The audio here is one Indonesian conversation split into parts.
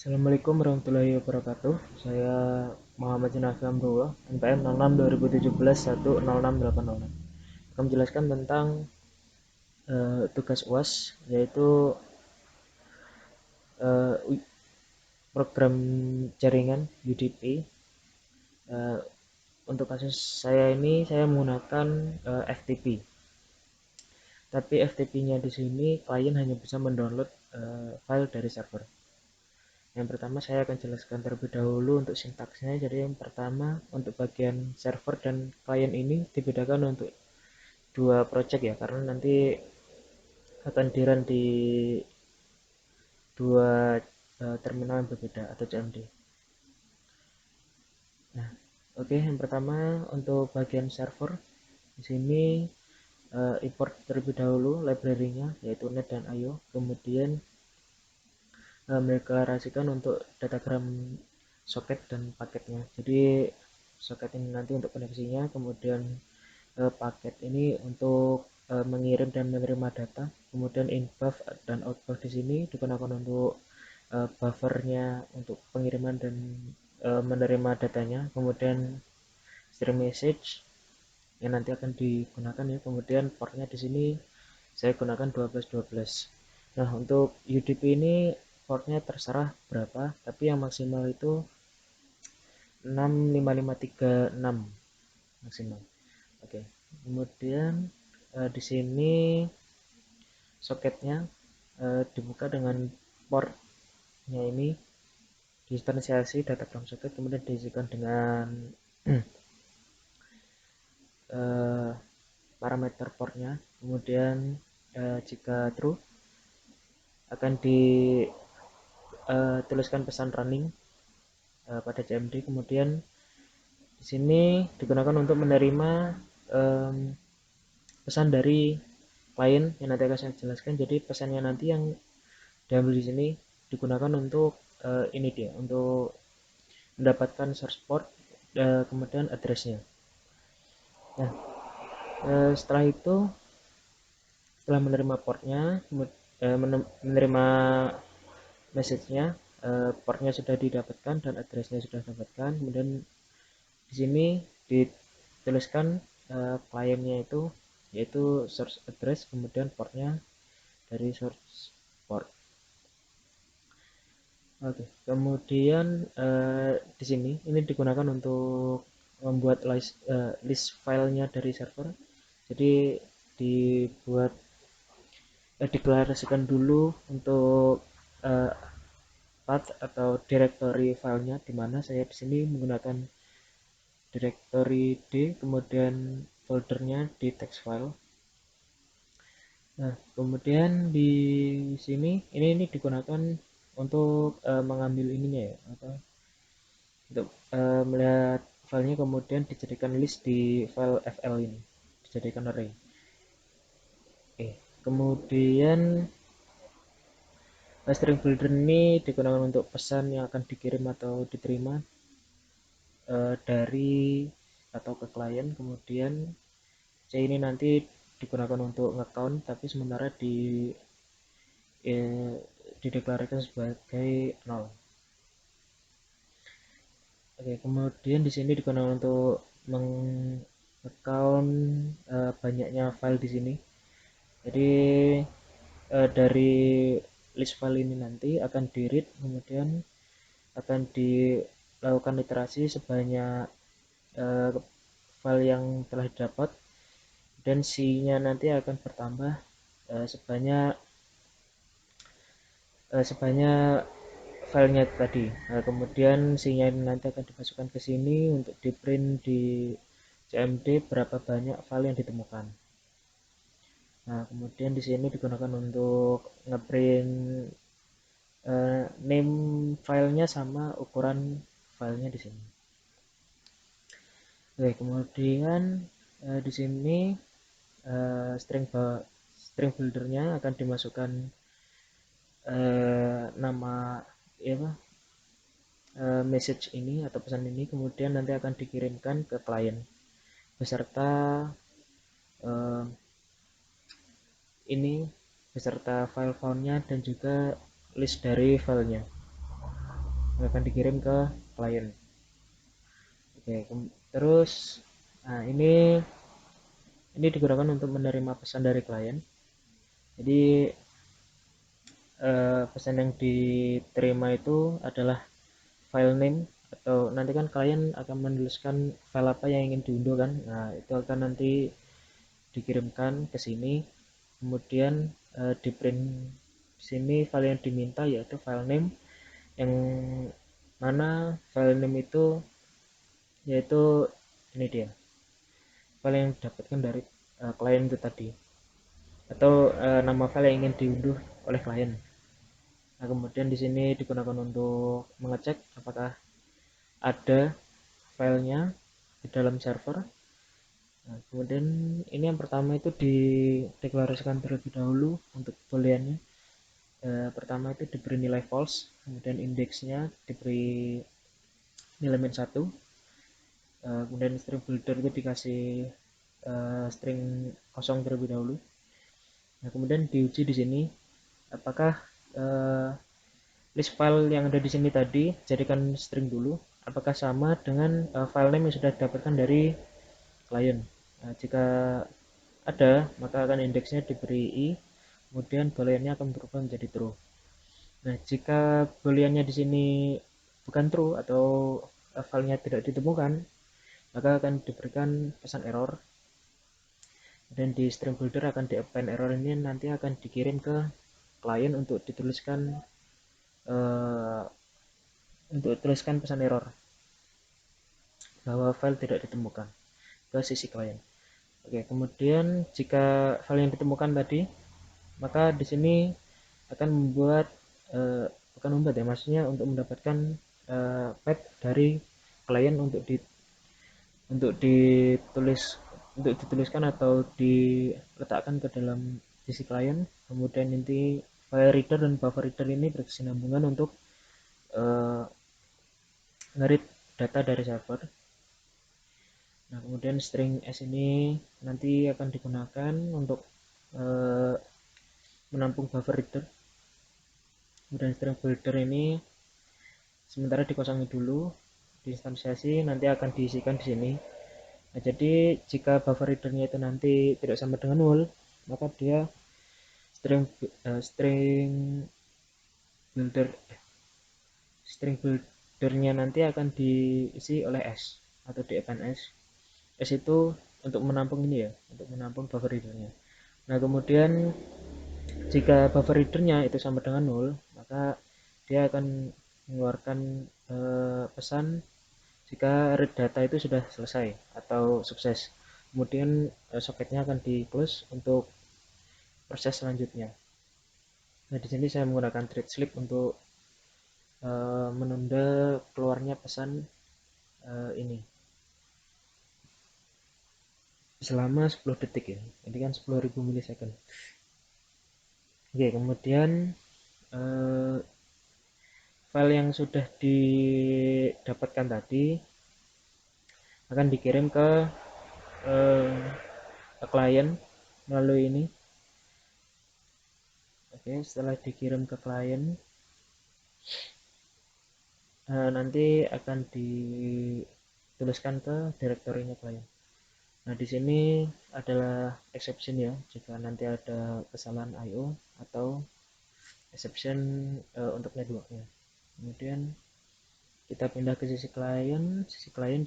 Assalamualaikum warahmatullahi wabarakatuh. Saya Muhammad Jinafi Amrullah, NPM 06 2017 106806. Akan menjelaskan tentang tugas UAS, yaitu eh, program jaringan UDP. Eh, untuk kasus saya ini saya menggunakan FTP. Tapi FTP-nya di sini klien hanya bisa mendownload file dari server. Yang pertama saya akan jelaskan terlebih dahulu untuk sintaksnya. Jadi yang pertama untuk bagian server dan klien ini dibedakan untuk dua project ya, karena nanti akan di-run di dua terminal yang berbeda atau CMD. Nah, oke, yang pertama untuk bagian server di sini import terlebih dahulu library-nya yaitu net dan io, kemudian mendeklarasikan untuk datagram soket dan paketnya. Jadi soket ini nanti untuk koneksinya, kemudian paket ini untuk mengirim dan menerima data, kemudian inbuf dan outbuf di sini digunakan untuk buffernya untuk pengiriman dan menerima datanya, kemudian stream message yang nanti akan digunakan ya, kemudian portnya di sini saya gunakan 1212. Nah, untuk UDP ini portnya terserah berapa, tapi yang maksimal itu 65536 maksimal. Oke. Kemudian di sini soketnya dibuka dengan portnya ini diferensiasi datagram soket, kemudian diisikan dengan parameter portnya, kemudian jika true akan dituliskan pesan running pada CMD. Kemudian di sini digunakan untuk menerima pesan dari klien yang nanti akan saya jelaskan. Jadi pesannya nanti yang diambil di sini digunakan untuk ini dia, untuk mendapatkan source port, kemudian addressnya. Nah, setelah itu, setelah menerima portnya, menerima message-nya, portnya sudah didapatkan dan addressnya sudah didapatkan, kemudian di sini dituliskan kliennya itu yaitu source address, kemudian portnya dari source port. Oke, kemudian di sini ini digunakan untuk membuat list filenya dari server. Jadi dibuat deklarasikan dulu untuk path atau directory filenya, di mana saya di sini menggunakan directory D, kemudian foldernya di text file. Nah, kemudian di sini ini digunakan untuk mengambil ininya ya, untuk melihat filenya, kemudian dijadikan list di file fl ini, dijadikan array. Oke, kemudian string builder ini digunakan untuk pesan yang akan dikirim atau diterima dari atau ke klien. Kemudian C ini nanti digunakan untuk ngecount, tapi sementara dideklarasikan sebagai 0. Oke, kemudian di sini digunakan untuk meng-account banyaknya file di sini. Jadi dari list file ini nanti akan di read, kemudian akan dilakukan literasi sebanyak file yang telah didapat, dan C-nya nanti akan bertambah sebanyak filenya tadi. Nah, kemudian C-nya nanti akan dimasukkan ke sini untuk di print di CMD berapa banyak file yang ditemukan. Nah, kemudian di sini digunakan untuk ngeprint name filenya sama ukuran filenya di sini. Oke, kemudian di sini string buildernya akan dimasukkan nama ya, message ini atau pesan ini, kemudian nanti akan dikirimkan ke klien beserta ini beserta file foundnya dan juga list dari filenya. akan dikirim ke klien. Oke, terus nah ini digunakan untuk menerima pesan dari klien. Jadi pesan yang diterima itu adalah file name, atau nanti kan klien akan menuliskan file apa yang ingin diunduh kan. Nah, itu akan nanti dikirimkan ke sini, kemudian di print sini file yang diminta yaitu file name, yang mana file name itu yaitu ini dia file yang didapatkan dari klien itu tadi, atau nama file yang ingin diunduh oleh klien. Nah, kemudian di sini digunakan untuk mengecek apakah ada filenya di dalam server. Nah, kemudian ini yang pertama itu dideklarasikan terlebih dahulu untuk booleannya. Pertama itu diberi nilai false, kemudian indeksnya diberi nilai -1. Kemudian string builder itu dikasih string kosong terlebih dahulu. Nah, kemudian diuji di sini apakah list file yang ada di sini tadi, jadikan string dulu, apakah sama dengan file name yang sudah didapatkan dari klien. Nah, jika ada, maka akan indeksnya diberi i, kemudian booleannya akan berubah menjadi true. Nah, jika booleannya di sini bukan true atau filenya tidak ditemukan, maka akan diberikan pesan error. Dan di string builder akan di append error ini nanti akan dikirim ke klien untuk dituliskan pesan error bahwa file tidak ditemukan ke sisi klien. Oke, kemudian jika file yang ditemukan tadi, maka di sini akan membuat maksudnya untuk mendapatkan path dari klien untuk dituliskan atau diletakkan ke dalam sisi klien. Kemudian nanti file reader dan buffer reader ini berkesinambungan untuk nge-read data dari server. Nah, kemudian string s ini nanti akan digunakan untuk menampung buffer reader. Kemudian string builder ini sementara dikosongi dulu, diinstansiasi, nanti akan diisikan di sini. Nah, jadi jika buffer readernya itu nanti tidak sama dengan null, maka dia string buildernya nanti akan diisi oleh s atau di append s. S itu untuk menampung ini ya, untuk menampung buffer readernya. Nah, kemudian jika buffer readernya itu sama dengan null, maka dia akan mengeluarkan pesan jika read data itu sudah selesai atau sukses. Kemudian soketnya akan di close untuk proses selanjutnya. Nah, di sini saya menggunakan thread sleep untuk menunda keluarnya pesan ini selama 10 detik ya. Ini kan 10.000 milisecond. Oke, kemudian file yang sudah didapatkan tadi akan dikirim ke klien melalui ini. Oke, setelah dikirim ke klien, nanti akan dituliskan ke direktorinya klien. Nah, di sini adalah exception ya, jika nanti ada kesalahan I/O atau exception untuk networknya. Kemudian kita pindah ke sisi klien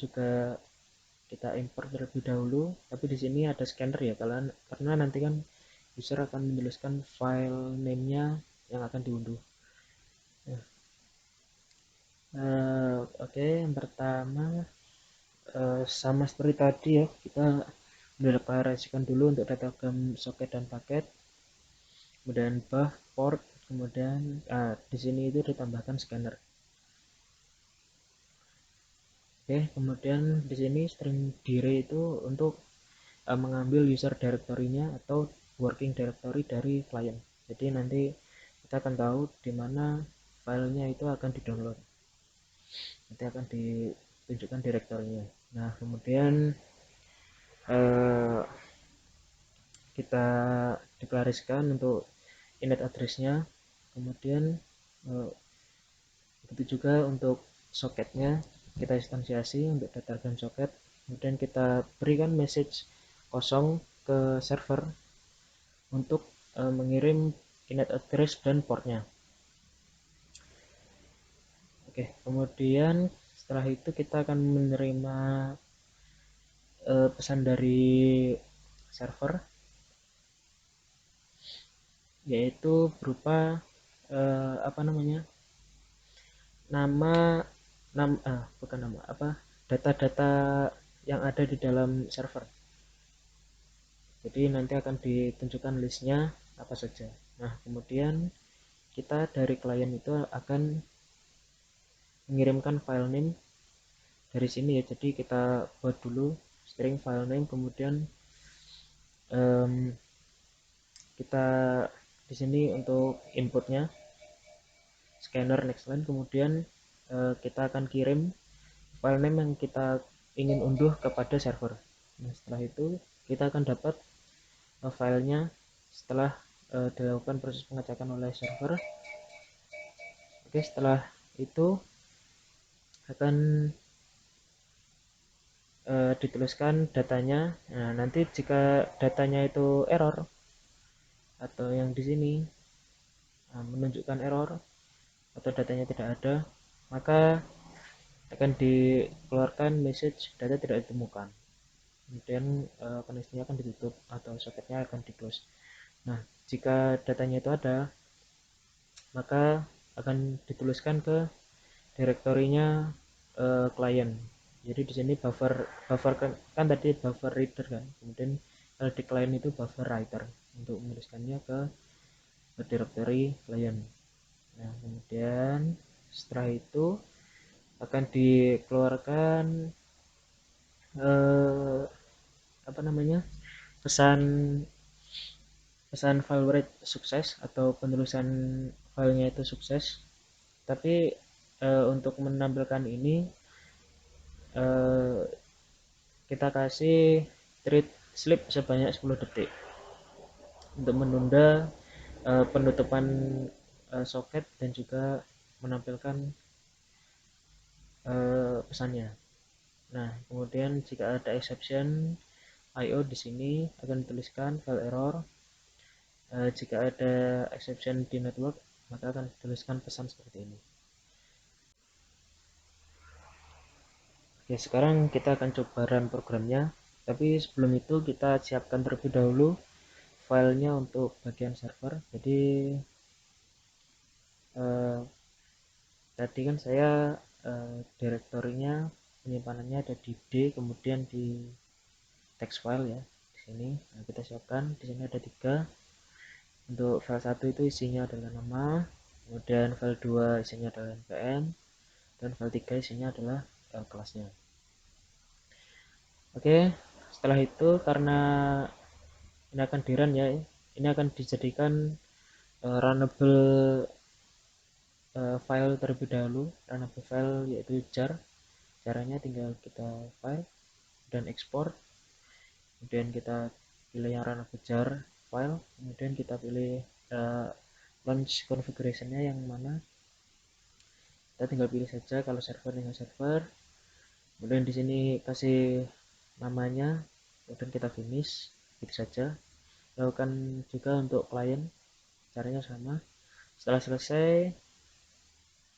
juga kita import terlebih dahulu, tapi di sini ada scanner ya, karena nanti kan user akan menuliskan file name-nya yang akan diunduh. Oke, yang pertama sama seperti tadi ya, kita mendeklarasikan dulu untuk datagram soket dan paket, kemudian buff, port, kemudian di sini itu ditambahkan scanner. Oke, kemudian di sini string dire itu untuk mengambil user directory-nya atau working directory dari klien. Jadi nanti kita akan tahu di mana filenya itu akan di-download. Nanti akan ditunjukkan direktorinya. Nah, kemudian kita deklarasikan untuk init address-nya, kemudian Itu juga untuk soketnya kita instansiasi untuk datakan soket, kemudian kita berikan message kosong ke server untuk mengirim inet address dan portnya. Oke, kemudian setelah itu kita akan menerima pesan dari server, yaitu berupa apa namanya, bukan nama, data-data yang ada di dalam server. Jadi nanti akan ditunjukkan listnya apa saja. Nah, kemudian kita dari klien itu akan mengirimkan file name dari sini ya. Jadi kita buat dulu string file name, kemudian kita di sini untuk inputnya scanner next line, kemudian kita akan kirim file name yang kita ingin unduh kepada server. Nah, setelah itu kita akan dapat filenya setelah dilakukan proses pengecekan oleh server. Oke, setelah itu akan dituliskan datanya. Nah, nanti jika datanya itu error atau yang di sini menunjukkan error atau datanya tidak ada, maka akan dikeluarkan message data tidak ditemukan. Kemudian koneksinya akan ditutup atau soketnya akan di close. Nah, jika datanya itu ada, maka akan dituliskan ke direktorinya klien. Jadi di sini buffer kan tadi buffer reader kan, kemudian kalau di klien itu buffer writer untuk menuliskannya ke direktori klien. Nah, kemudian setelah itu akan dikeluarkan apa namanya, pesan file read sukses atau penulisan filenya itu sukses. Tapi untuk menampilkan ini kita kasih treat sleep sebanyak 10 detik untuk menunda penutupan soket dan juga menampilkan pesannya. Nah, kemudian jika ada exception IO di sini akan dituliskan file error. Jika ada exception di network, maka akan dituliskan pesan seperti ini. Oke, sekarang kita akan coba run programnya. Tapi sebelum itu kita siapkan terlebih dahulu filenya untuk bagian server. Jadi tadi kan saya direktorinya penyimpanannya ada di D, kemudian di text file ya di sini. Nah, kita siapkan di sini ada 3. Untuk file 1 itu isinya adalah nama, kemudian file 2 isinya adalah npm, dan file 3 isinya adalah kelasnya. Oke, setelah itu karena ini akan di run ya, ini akan dijadikan runnable file terlebih dahulu. Runnable file yaitu jar. Caranya tinggal kita file dan ekspor, kemudian kita pilih yang runnable jar file, kemudian kita pilih launch configuration-nya yang mana. Kita tinggal pilih saja, kalau server dengan server, kemudian di sini kasih namanya, kemudian kita finish, gitu saja. Lakukan juga untuk klien, caranya sama. Setelah selesai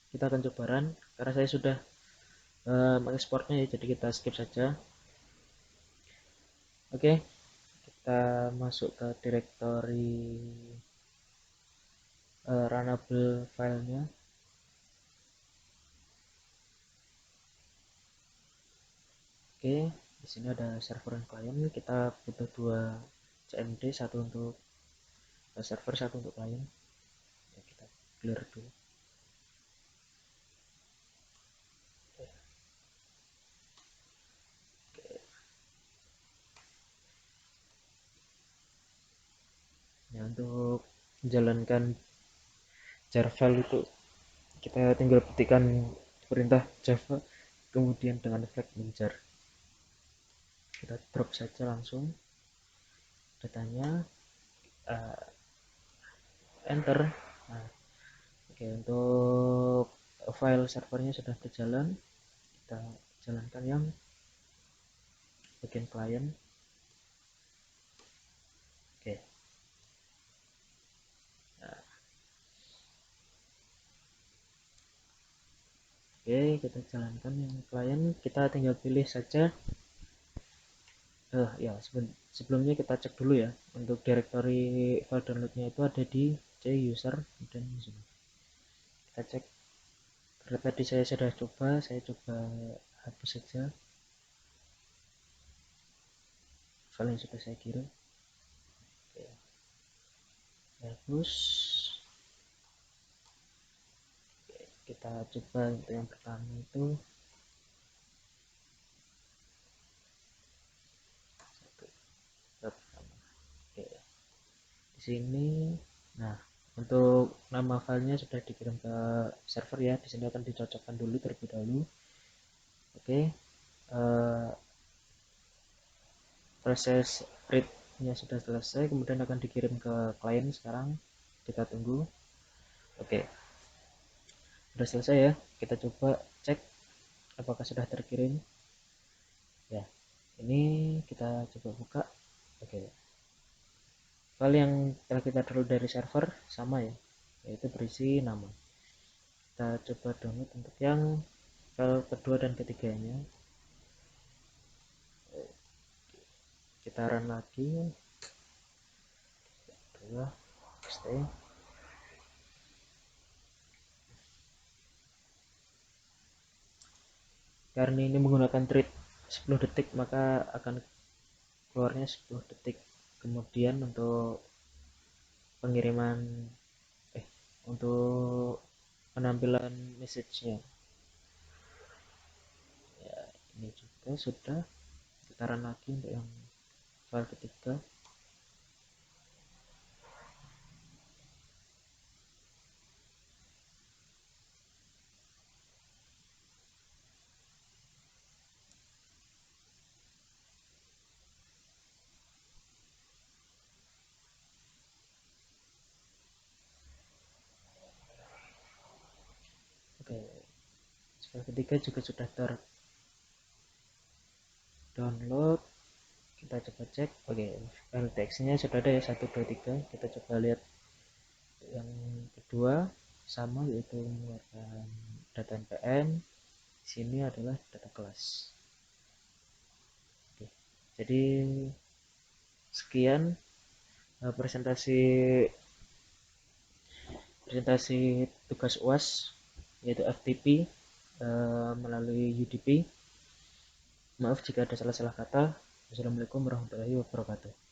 kita akan coba run, karena saya sudah mengekspornya ya, jadi kita skip saja. Oke, kita masuk ke directory runnable filenya. Oke, di sini ada server dan klien. Kita butuh 2 CMD, satu untuk server, satu untuk klien. Ya, kita clear dulu. Ya, untuk menjalankan jar file itu kita tinggal ketikkan perintah java kemudian dengan flag menjar. Kita drop saja langsung datanya, enter. Nah, oke, untuk file servernya sudah berjalan, kita jalankan yang bagian klien. Oke. Nah, oke, kita jalankan yang klien, kita tinggal pilih saja. Ya, sebelumnya kita cek dulu ya, untuk directory file downloadnya itu ada di c user dan user. Kita cek, karena tadi saya sudah coba, saya coba hapus saja file yang sudah saya kirim. Oke, hapus. Oke, kita coba untuk yang pertama itu pertama. Oke, di sini. Nah, untuk nama filenya sudah dikirim ke server ya. Di sini akan dicocokkan dulu terlebih dahulu. Oke, proses read-nya sudah selesai, kemudian akan dikirim ke klien. Sekarang kita tunggu. Oke, sudah selesai ya. Kita coba cek apakah sudah terkirim. Ya, ini kita coba buka. Oke, file yang telah kita download dari server sama ya, yaitu berisi nama. Kita coba download untuk yang file kedua dan ketiganya. Kita run lagi. Kedua, stay. Karena ini menggunakan thread 10 detik, maka akan keluarnya 10 detik kemudian untuk pengiriman untuk penampilan message-nya. Ya, ini juga sudah. Kita run lagi untuk yang file ketiga. Oke, file ketiga juga sudah terdownload. Kita coba cek. Oke, file teksnya sudah ada ya, 1, 2, 3. Kita coba lihat yang kedua, sama, yaitu mengeluarkan data npm. Di sini adalah data kelas. Oke, jadi sekian presentasi tugas UAS, yaitu FTP melalui UDP. Maaf jika ada salah-salah kata. Wassalamualaikum warahmatullahi wabarakatuh.